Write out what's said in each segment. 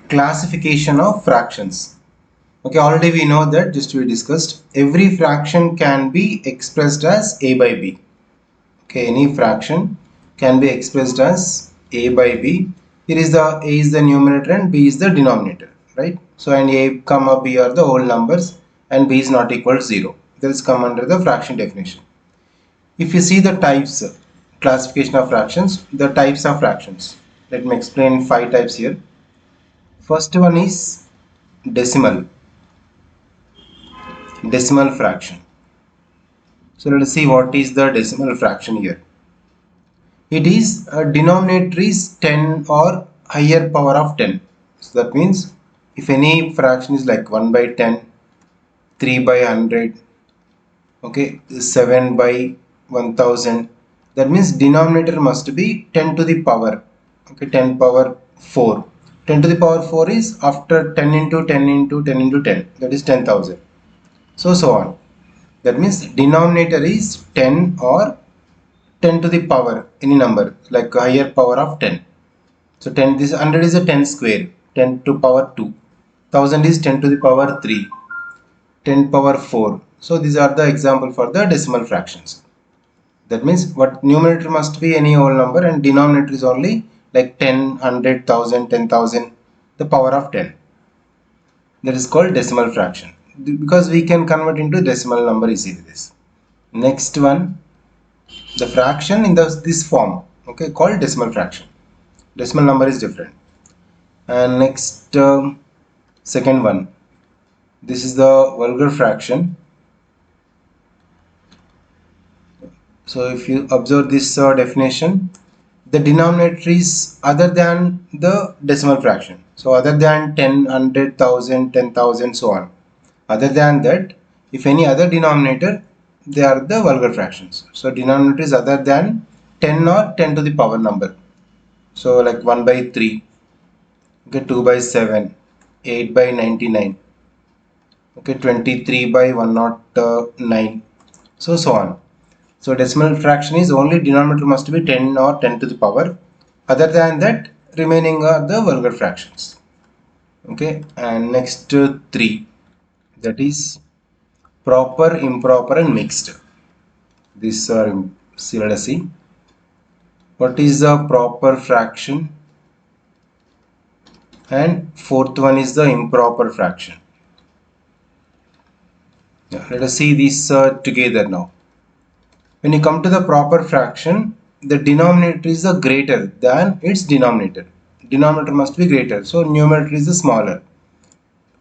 classification of fractions. Okay, already we know that, just we discussed, every fraction can be expressed as a by b. Okay, any fraction can be expressed as a by b. Here is the a is the numerator and b is the denominator, right? So and a comma b are the whole numbers and b is not equal to 0. This come under the fraction definition. If you see the types, classification of fractions, the types of fractions. Let me explain 5 types here. First one is decimal fraction. So let us see what is the decimal fraction here. It is a denominator is 10 or higher power of 10. So that means if any fraction is like 1 by 10, 3 by 100, okay, 7 by 1000, that means denominator must be 10 to the power, okay, 10 power 4. 10 to the power 4 is after 10 into 10 into 10 into 10, that is 10,000. So on. That means denominator is 10 or 10 to the power, any number, like a higher power of 10. So 10, this 100 is a 10 square, 10 to power 2. 1000 is 10 to the power 3, 10 power 4. So these are the example for the decimal fractions. That means what numerator must be any whole number and denominator is only like 10, 100, 1000, 10,000, the power of 10. That is called decimal fraction, because we can convert into decimal number easily. This next one, the fraction in this form, okay, called decimal fraction. Decimal number is different. And next, second one, this is the vulgar fraction. So if you observe this definition, the denominator is other than the decimal fraction. So other than 10, 100, 1000, 10,000, so on. Other than that, if any other denominator, they are the vulgar fractions. So denominator is other than 10 or 10 to the power number. So like 1 by 3, okay, 2 by 7, 8 by 99, okay, 23 by 109, so on. So decimal fraction is only denominator must be 10 or 10 to the power. Other than that, remaining are the vulgar fractions. Okay, and next 3, that is proper, improper and mixed. These are, see, let us see. What is the proper fraction? And fourth one is the improper fraction. Let us see these together now. When you come to the proper fraction, the denominator is the greater than its denominator. Denominator must be greater, so numerator is the smaller,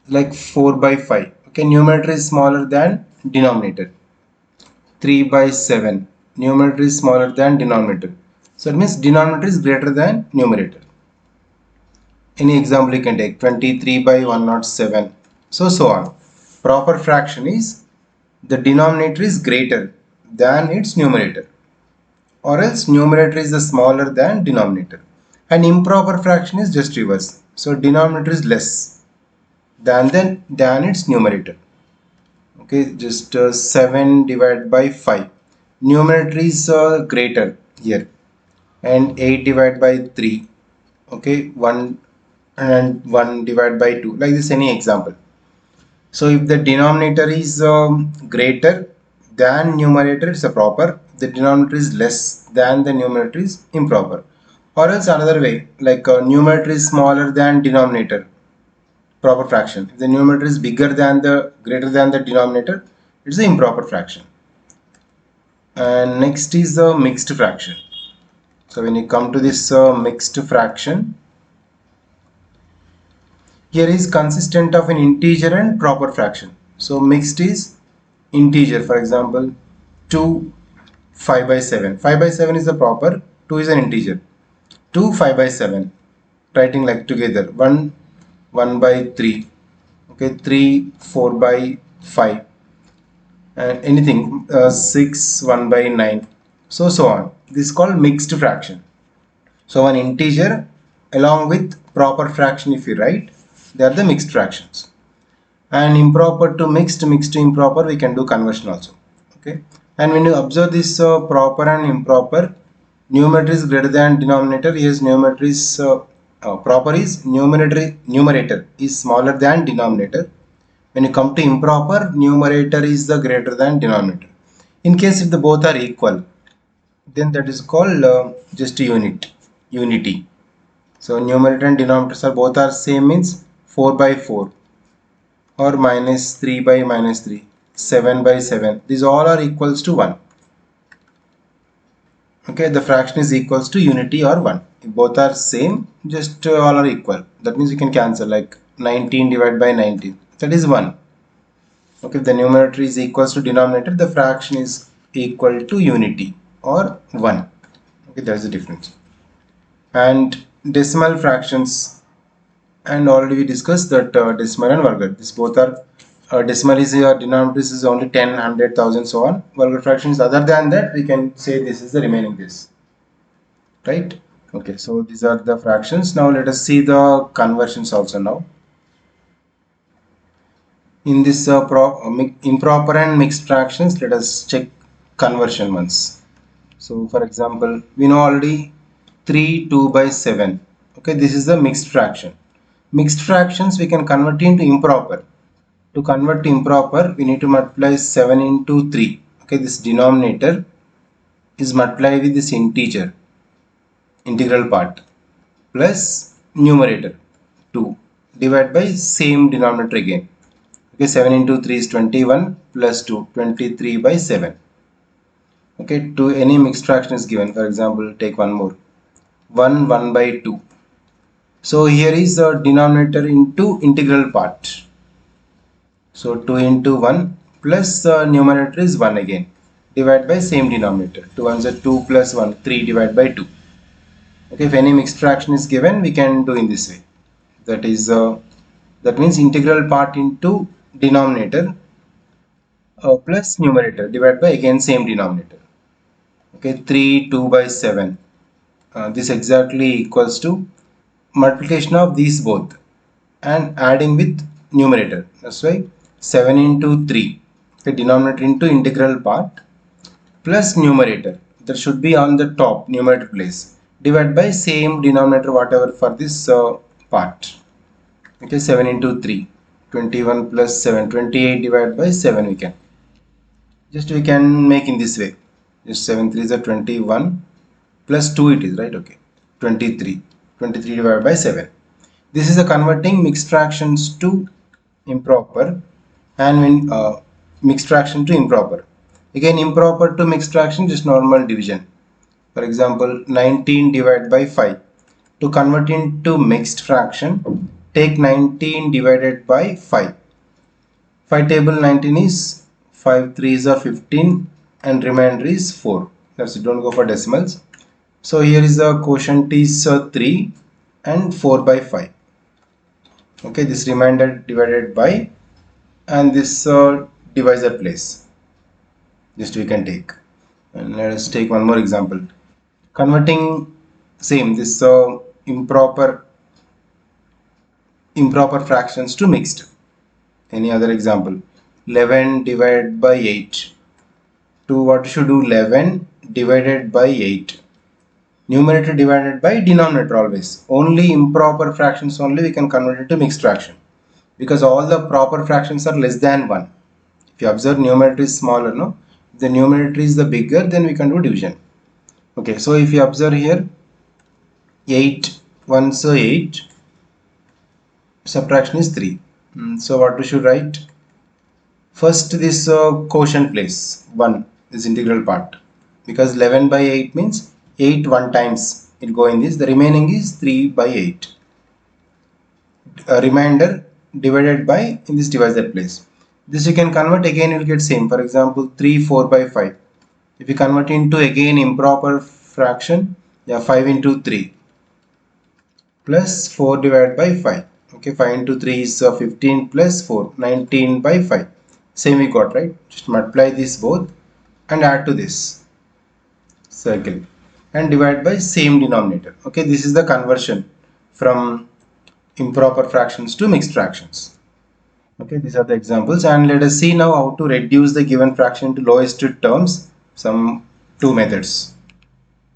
like 4 by 5. Okay, numerator is smaller than denominator. 3 by 7, numerator is smaller than denominator. So it means denominator is greater than numerator. Any example you can take, 23 by 107, so on. Proper fraction is the denominator is greater than its numerator, or else numerator is the smaller than denominator. And improper fraction is just reverse. So denominator is less than its numerator. Okay, just 7 divided by 5. Numerator is greater here, and 8 divided by 3. Okay, 1 and 1 divided by 2. Like this, any example. So if the denominator is greater than numerator, it's a proper. The denominator is less than the numerator is improper. Or else another way, like numerator is smaller than denominator, proper fraction. If the numerator is greater than the denominator, it's an improper fraction. And next is the mixed fraction. So when you come to this mixed fraction, here is consistent of an integer and proper fraction. So mixed is integer, for example 2, 5 by 7. 5 by 7 is the proper, 2 is an integer. 2, 5 by 7, writing like together. 1, 1 by 3, okay, 3, 4 by 5, and anything 6, 1 by 9, so on. This is called mixed fraction. So an integer along with proper fraction, if you write, they are the mixed fractions. And improper to mixed, mixed to improper, we can do conversion also. Okay, and when you observe this proper and improper, numerator is greater than denominator. Yes, numerator is Proper is numerator is smaller than denominator. When you come to improper, numerator is the greater than denominator. In case if the both are equal, then that is called just unity. So numerator and denominators are both are same, means 4 by 4 or minus 3 by minus 3, 7 by 7. These all are equals to 1. Okay, the fraction is equals to unity or 1. If both are same, just all are equal. That means you can cancel, like 19 divided by 19. That is 1. Okay, if the numerator is equals to denominator, the fraction is equal to unity or 1. Okay, there is a difference. And decimal fractions, and already we discussed that decimal and vulgar. This both are decimal is denominator is only 10, 100,000, so on. Vulgar fractions other than that, we can say this is the remaining this. Right? Okay, so these are the fractions. Now let us see the conversions also now. In this improper and mixed fractions, let us check conversion ones. So for example, we know already 3, 2 by 7. Okay, this is the mixed fraction. Mixed fractions we can convert into improper. To convert to improper, we need to multiply 7 into 3. Okay, this denominator is multiplied with this integral part, plus numerator 2 divided by same denominator again. Okay, 7 into 3 is 21 plus 2, 23 by 7. Okay, to any mixed fraction is given. For example, take one more, 1 by 2. So here is the denominator into integral part. So 2 into 1 plus numerator is 1 again. Divide by same denominator. 2 ones are 2 plus 1, 3 divided by 2. Okay, if any mixed fraction is given, we can do in this way. That is, that means integral part into denominator plus numerator divided by again same denominator. Okay, 3, 2 by 7. This exactly equals to multiplication of these both and adding with numerator. That's why 7 into 3. Okay, denominator into integral part plus numerator. That should be on the top numerator place. Divide by same denominator whatever for this part. Okay, 7 into 3. 21 plus 7. 28 divided by 7 we can. Just we can make in this way. Just 7 3 is a 21 plus 2 it is, right? Okay, 23. 23 divided by 7. This is a converting mixed fractions to improper, and when mixed fraction to improper. Again, improper to mixed fraction, just normal division. For example, 19 divided by 5. To convert into mixed fraction, take 19 divided by 5. 5 table 19 is 5 3s are 15 and remainder is 4. That's it, don't go for decimals. So here is the quotient is 3 and 4 by 5. Okay, this remainder divided by, and this divisor place. Just we can take. And let us take one more example. Converting same this improper fractions to mixed. Any other example? 11 divided by 8. To what should do? 11 divided by 8. Numerator divided by denominator always. Only improper fractions only we can convert it to mixed fraction, because all the proper fractions are less than 1. If you observe, numerator is smaller, no? If the numerator is the bigger, then we can do division. Okay, so if you observe here, 8 1s are 8, subtraction is 3. So what we should write? First this quotient place 1, this integral part, because 11 by 8 means 8 1 times it go in this, the remaining is 3 by 8. Remainder divided by in this divisor place. This you can convert again, you will get same. For example, 3 4 by 5. If you convert into again improper fraction, 5 into 3 plus 4 divided by 5. Okay, 5 into 3 is 15 plus 4, 19 by 5. Same we got, right? Just multiply this both and add to this circle and divide by same denominator. Okay, this is the conversion from improper fractions to mixed fractions. Okay, these are the examples, and let us see now how to reduce the given fraction to lowest terms. Some two methods.